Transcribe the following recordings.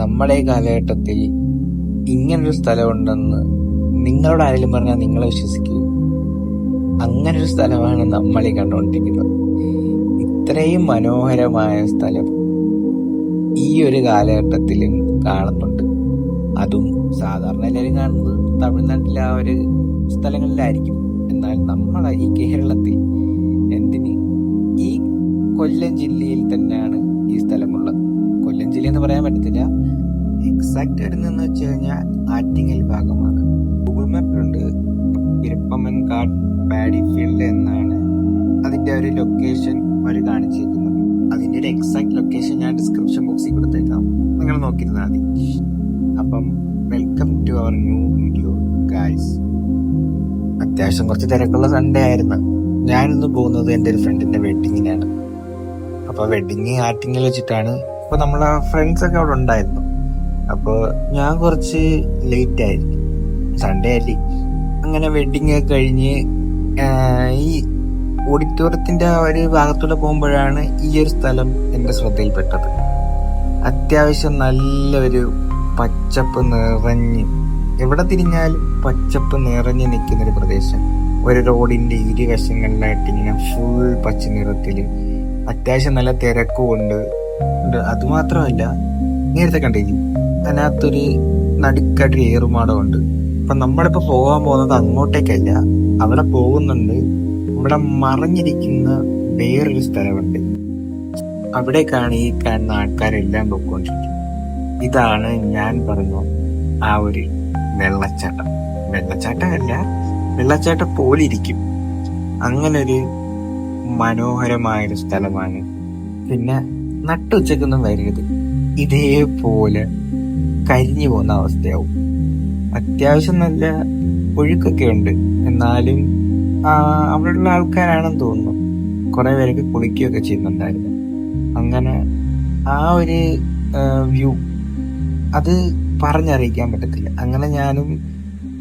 നമ്മുടെ ഈ കാലഘട്ടത്തിൽ ഇങ്ങനൊരു സ്ഥലമുണ്ടെന്ന് നിങ്ങളോട് ആരെങ്കിലും പറഞ്ഞാൽ നിങ്ങൾ വിശ്വസിക്കൂ? അങ്ങനൊരു സ്ഥലമാണ് നമ്മൾ ഈ കണ്ടുകൊണ്ടിരിക്കുന്നത്. ഇത്രയും മനോഹരമായ സ്ഥലം ഈ ഒരു കാലഘട്ടത്തിലും കാണുന്നുണ്ട്. അതും സാധാരണ എല്ലാവരും കാണുന്നത് തമിഴ്നാട്ടിലെ ആ ഒരു സ്ഥലങ്ങളിലായിരിക്കും. എന്നാൽ നമ്മളെ ഈ കേരളത്തിൽ എന്തിന് ഈ കൊല്ലം ജില്ലയിൽ തന്നെയാണ് ഈ സ്ഥലമുള്ളത്. കൊല്ലം ജില്ല എന്ന് പറയാൻ പറ്റത്തില്ല, എക്സാക്ട് വരുന്നതെന്ന് വെച്ച് കഴിഞ്ഞാൽ ആറ്റിങ്ങൽ ഭാഗമാണ്. ഗൂഗിൾ മാപ്പിലുണ്ട് പിരപ്പമൻകാട് പാഡി ഫീൽഡ് എന്നാണ് അതിന്റെ ഒരു ലൊക്കേഷൻ അവർ കാണിച്ചിരിക്കുന്നത്. അതിന്റെ ഒരു എക്സാക്ട് ലൊക്കേഷൻ ഞാൻ ഡിസ്ക്രിപ്ഷൻ ബോക്സിൽ കൊടുത്തേക്കാം, നിങ്ങൾ നോക്കിയിരുന്നാൽ മതി. അപ്പം welcome to our new video guys. അത്യാവശ്യം കുറച്ച് തിരക്കുള്ള സൺഡേ ആയിരുന്നു. ഞാനിന്ന് പോകുന്നത് എൻ്റെ ഒരു ഫ്രണ്ടിന്റെ വെഡിങ്ങിനാണ്. അപ്പൊ വെഡിങ് ആറ്റിങ്ങിൽ വെച്ചിട്ടാണ്. അപ്പൊ നമ്മളെ ഫ്രണ്ട്സ് ഒക്കെ അവിടെ ഉണ്ടായിരുന്നു. അപ്പോൾ ഞാൻ കുറച്ച് ലേറ്റ് ആയിരുന്നു, സൺഡേ അല്ലേ. അങ്ങനെ വെഡിങ് ഒക്കെ കഴിഞ്ഞ് ഈ ഓഡിറ്റോറിയത്തിന്റെ ആ ഒരു ഭാഗത്തൂടെ പോകുമ്പോഴാണ് ഈ ഒരു സ്ഥലം എൻ്റെ ശ്രദ്ധയിൽപ്പെട്ടത്. അത്യാവശ്യം നല്ലൊരു പച്ചപ്പ് നിറഞ്ഞ്, എവിടെ തിരിഞ്ഞാലും പച്ചപ്പ് നിറഞ്ഞ് നിൽക്കുന്നൊരു പ്രദേശം. ഒരു റോഡിന്റെ ഇരുവശങ്ങളിലായിട്ട് ഇങ്ങനെ ഫുൾ പച്ച നിറത്തില് അത്യാവശ്യം നല്ല തിരക്കുമുണ്ട്. അതുമാത്രമല്ല, നേരത്തെ കണ്ടിരിക്കും അതിനകത്തൊരു നടുക്കായിട്ട് ഏറുമാടമുണ്ട്. അപ്പൊ നമ്മളിപ്പോ പോകാൻ പോകുന്നത് അങ്ങോട്ടേക്കല്ല, അവിടെ പോകുന്നുണ്ട്. ഇവിടെ മറഞ്ഞിരിക്കുന്ന വേറൊരു സ്ഥലമുണ്ട്. അവിടേക്കാണ് ഈ കാണുന്ന ആൾക്കാരെല്ലാം പോയിക്കൊണ്ടിരിക്കുന്നത്. ഇതാണ് ഞാൻ പറഞ്ഞ ആ ഒരു വെള്ളച്ചാട്ടം. വെള്ളച്ചാട്ടമല്ല, വെള്ളച്ചാട്ടം പോലെ ഇരിക്കും. അങ്ങനൊരു മനോഹരമായൊരു സ്ഥലമാണ്. പിന്നെ നട്ടുച്ചക്കൊന്നും വരരുത്, ഇതേപോലെ കരിഞ്ഞു പോകുന്ന അവസ്ഥയാവും. അത്യാവശ്യം നല്ല ഒഴുക്കൊക്കെ ഉണ്ട്, എന്നാലും അവിടെയുള്ള ആൾക്കാരാണെന്ന് തോന്നുന്നു. കുറെ പേരൊക്കെ കുളിക്കുകയൊക്കെ ചെയ്യുന്നുണ്ടായിരുന്നു. അങ്ങനെ ആ ഒരു വ്യൂ അത് പറഞ്ഞറിയിക്കാൻ പറ്റത്തില്ല. അങ്ങനെ ഞാനും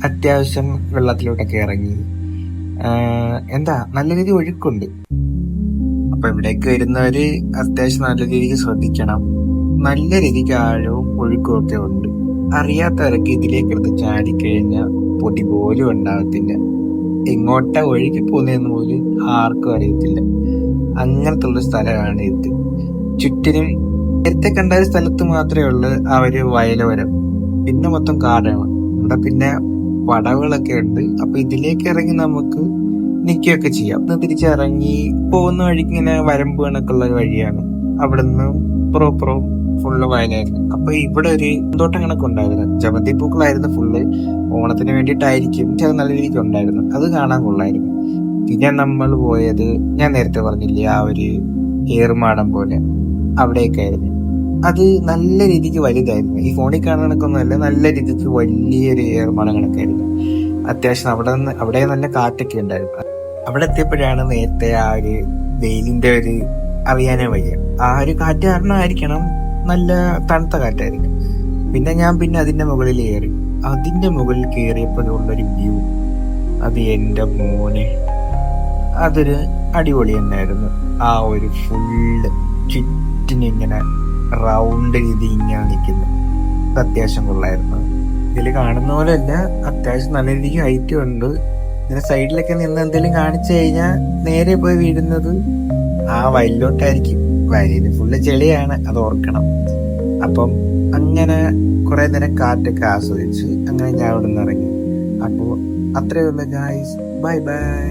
അത്യാവശ്യം വെള്ളത്തിലോട്ടൊക്കെ ഇറങ്ങി. നല്ല രീതി ഒഴുക്കുണ്ട്. അപ്പൊ ഇവിടേക്ക് വരുന്നവര് അത്യാവശ്യം നല്ല രീതിക്ക് ശ്രദ്ധിക്കണം. നല്ല രീതിക്ക് ആഴവും ഒഴുക്കും ഒക്കെ ഉണ്ട്. അറിയാത്തവരൊക്കെ ഇതിലേക്ക് എടുത്ത് ചാടിക്കഴിഞ്ഞാൽ പൊടി പോലും ഉണ്ടാകത്തില്ല. എങ്ങോട്ടാ ഒഴുകി പോകുന്നതെന്ന് പോലും ആർക്കും അറിയത്തില്ല. അങ്ങനത്തെ ഉള്ള സ്ഥലമാണ് ഇത്. ചുറ്റിനും നേരത്തെ കണ്ട ഒരു സ്ഥലത്ത് മാത്രമേ ഉള്ളൂ ആ ഒരു വയലോരം, പിന്നെ മൊത്തം കാടാണ്. ഇവിടെ പിന്നെ പടവുകളൊക്കെ ഉണ്ട്. അപ്പൊ ഇതിലേക്ക് ഇറങ്ങി നമുക്ക് നിൽക്കുകയൊക്കെ ചെയ്യാം. തിരിച്ചിറങ്ങി പോകുന്ന വഴിക്ക് ഇങ്ങനെ വരമ്പ് കണക്കുള്ള ഒരു വഴിയാണ്. അവിടെ നിന്ന് പുറം ഫുള്ള് വയലായിരുന്നു. അപ്പൊ ഇവിടെ ഒരു തോട്ടം കണക്ക് ഉണ്ടായിരുന്നു. ജമന്തി പൂക്കളായിരുന്നു ഫുള്ള്. ഓണത്തിന് വേണ്ടിയിട്ടായിരിക്കും. അത് നല്ല രീതിക്ക് ഉണ്ടായിരുന്നു, അത് കാണാൻ കൊള്ളായിരുന്നു. പിന്നെ നമ്മൾ പോയത് ഞാൻ നേരത്തെ പറഞ്ഞില്ലേ, ആ ഒരു ഏറുമാടം പോലെ അവിടെയൊക്കെ ആയിരുന്നു. അത് നല്ല രീതിക്ക് വലുതായിരുന്നു. ഈ ഫോണിൽ കാണുന്ന കണക്കൊന്നുമല്ല, നല്ല രീതിക്ക് വലിയൊരു ഏറുമാടം കണക്കായിരുന്നു. അത്യാവശ്യം അവിടെ നല്ല കാറ്റൊക്കെ ഉണ്ടായിരുന്നു. അവിടെ എത്തിയപ്പോഴാണ് നേരത്തെ ആ ഒരു വെയിലിന്റെ ഒരു അറിയാനേ വയ്യ. ആ ഒരു കാറ്റ് കാരണമായിരിക്കണം, നല്ല തണുത്ത കാറ്റായിരിക്കും. പിന്നെ അതിന്റെ മുകളിൽ കയറി. അതിന്റെ മുകളിൽ കയറിയപ്പോഴുള്ളൊരു വ്യൂ, അത് എന്റെ മോനെ, അതൊരു അടിപൊളി തന്നെയായിരുന്നു. ആ ഒരു ഫുള്ള് ചുറ്റിനിങ്ങനെ റൗണ്ട് രീതി ഇങ്ങനെ നിൽക്കുന്നു. അത് അത്യാവശ്യം കൊള്ളായിരുന്നു. ഇതിൽ കാണുന്ന പോലെ അല്ല, അത്യാവശ്യം നല്ല രീതിക്ക് ഹൈറ്റും ഉണ്ട്. ഇതിന്റെ സൈഡിലൊക്കെ നിന്ന് എന്തെങ്കിലും കാണിച്ചു കഴിഞ്ഞാൽ നേരെ പോയി വീഴുന്നത് ആ വയലിലോട്ടായിരിക്കും. വയലിൽ ഫുള്ള് ചെളിയാണ്, അത് ഓർക്കണം. അപ്പം അങ്ങനെ കുറെ നേരം കാറ്റൊക്കെ ആസ്വദിച്ച് അങ്ങനെ ഞാൻ അവിടെ നിന്ന് ഇറങ്ങി. അപ്പോൾ അത്രയേ ഉള്ളൂ ഗായ്സ്. Bye bye.